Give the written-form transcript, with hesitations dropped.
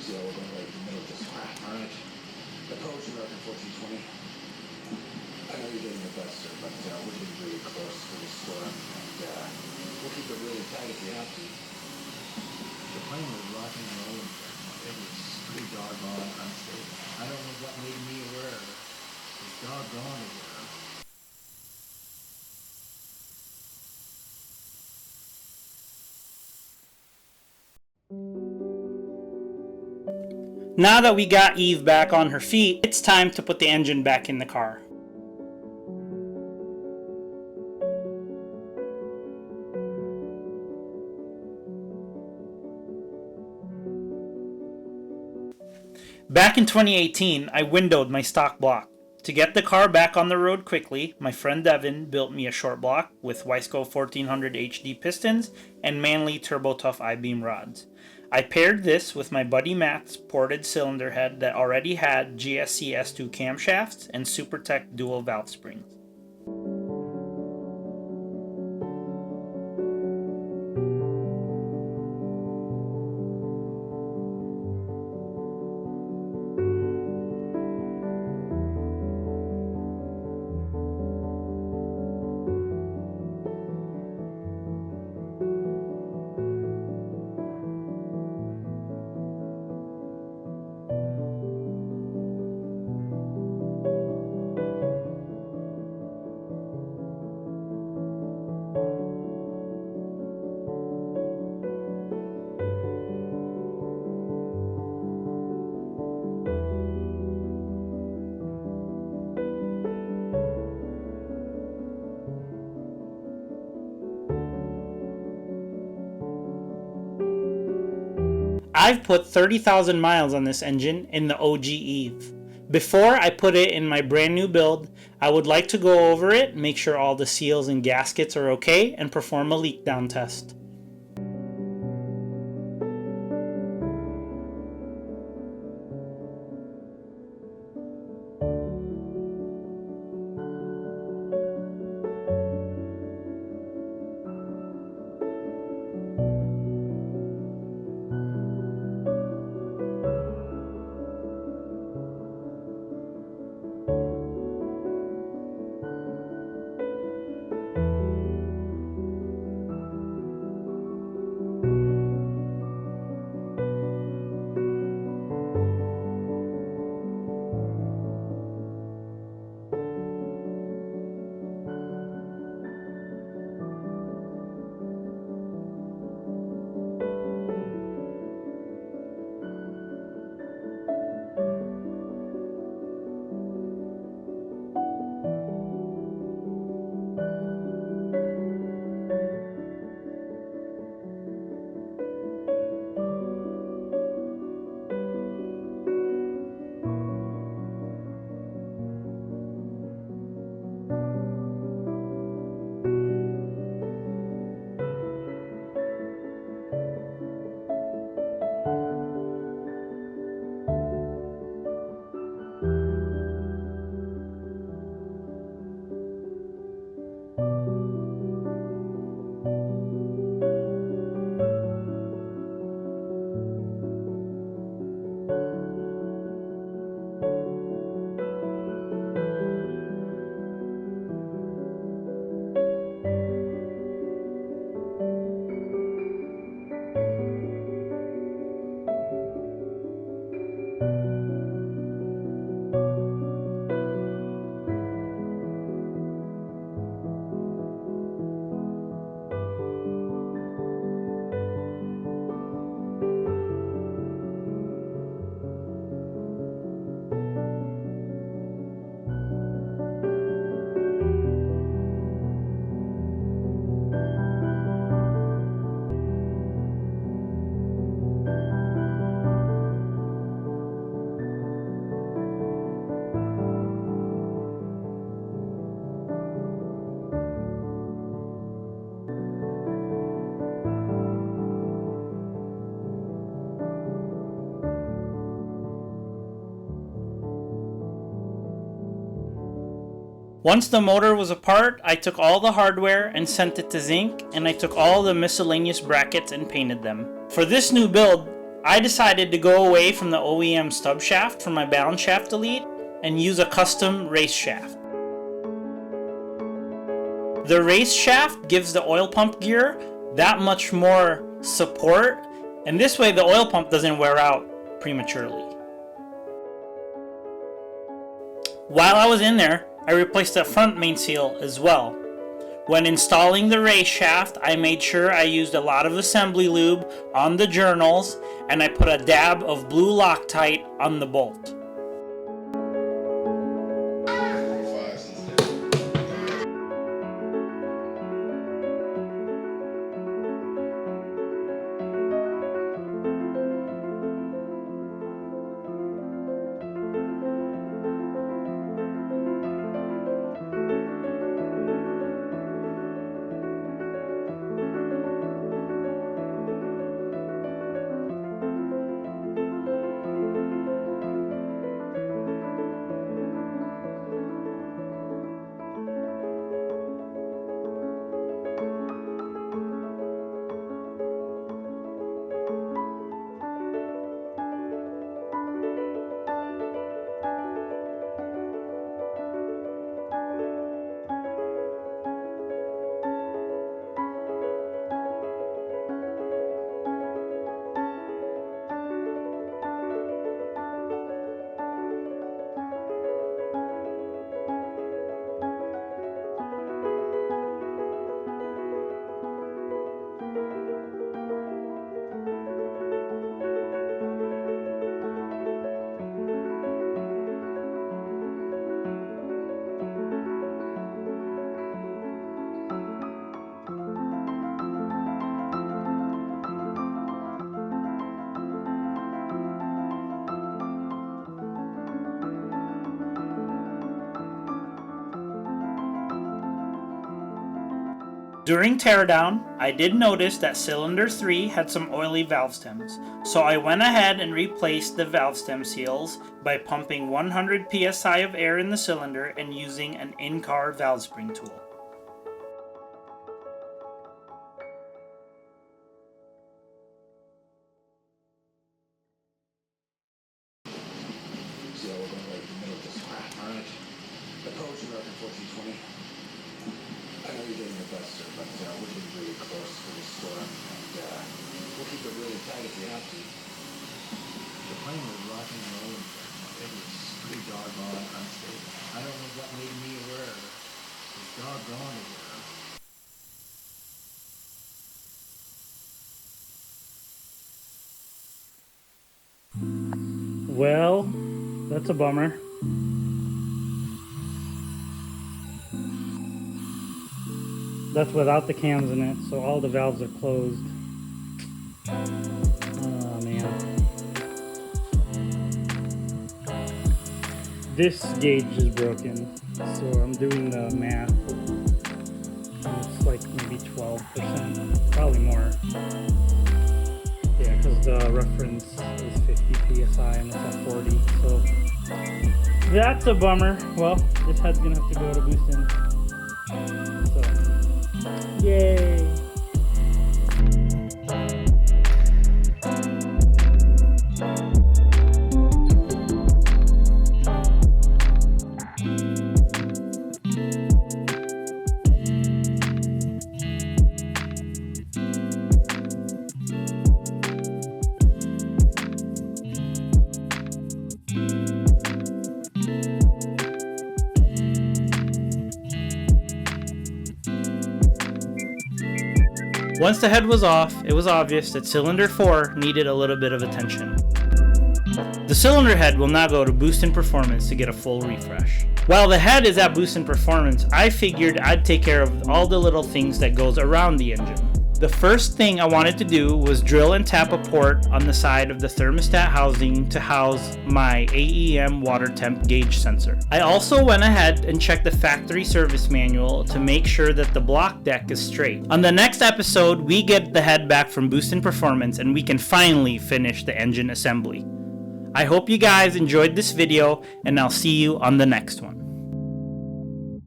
Yeah, we're going right in the middle of this. Alright. Approach American 1420. I know you're getting the best, sir, but we're getting really close to the storm, and we'll keep it really tight if we have to. The plane was rocking and rolling. It was pretty doggone unstable. I don't know what made me aware. It's doggone aware. Now that we got Eve back on her feet, it's time to put the engine back in the car. Back in 2018, I windowed my stock block. To get the car back on the road quickly, my friend Devin built me a short block with Wiseco 1400 HD pistons and Manley Turbo Tough I-beam rods. I paired this with my buddy Matt's ported cylinder head that already had GSC S2 camshafts and SuperTech dual valve springs. I've put 30,000 miles on this engine in the OG Eve. Before I put it in my brand new build, I would like to go over it, make sure all the seals and gaskets are okay, and perform a leak down test. Once the motor was apart, I took all the hardware and sent it to zinc, and I took all the miscellaneous brackets and painted them. For this new build, I decided to go away from the OEM stub shaft for my balance shaft delete and use a custom race shaft. The race shaft gives the oil pump gear that much more support, and this way the oil pump doesn't wear out prematurely. While I was in there, I replaced the front main seal as well. When installing the race shaft, I made sure I used a lot of assembly lube on the journals, and I put a dab of blue Loctite on the bolt. During teardown, I did notice that cylinder 3 had some oily valve stems, so I went ahead and replaced the valve stem seals by pumping 100 psi of air in the cylinder and using an in-car valve spring tool. See how we're going right in the middle of this crap, alright? Approaching American 1420. I know you're doing your best, sir, but we're getting really close for the storm, and we'll keep it really tight if we have to. The plane was rocking and rolling. It was pretty doggone unstable. I don't know what made me aware of it. It was doggone aware. Well, that's a bummer. That's without the cams in it, so all the valves are closed. Oh man. This gauge is broken, so I'm doing the math. It's like maybe 12%, probably more. Yeah, because the reference is 50 psi and it's at 40, so that's a bummer. Well, this head's gonna have to go to BOOSTIN. So, yay! Once the head was off, it was obvious that cylinder 4 needed a little bit of attention. The cylinder head will now go to BOOSTIN Performance to get a full refresh. While the head is at BOOSTIN Performance, I figured I'd take care of all the little things that goes around the engine. The first thing I wanted to do was drill and tap a port on the side of the thermostat housing to house my AEM water temp gauge sensor. I also went ahead and checked the factory service manual to make sure that the block deck is straight. On the next episode, we get the head back from BOOSTIN Performance and we can finally finish the engine assembly. I hope you guys enjoyed this video, and I'll see you on the next one.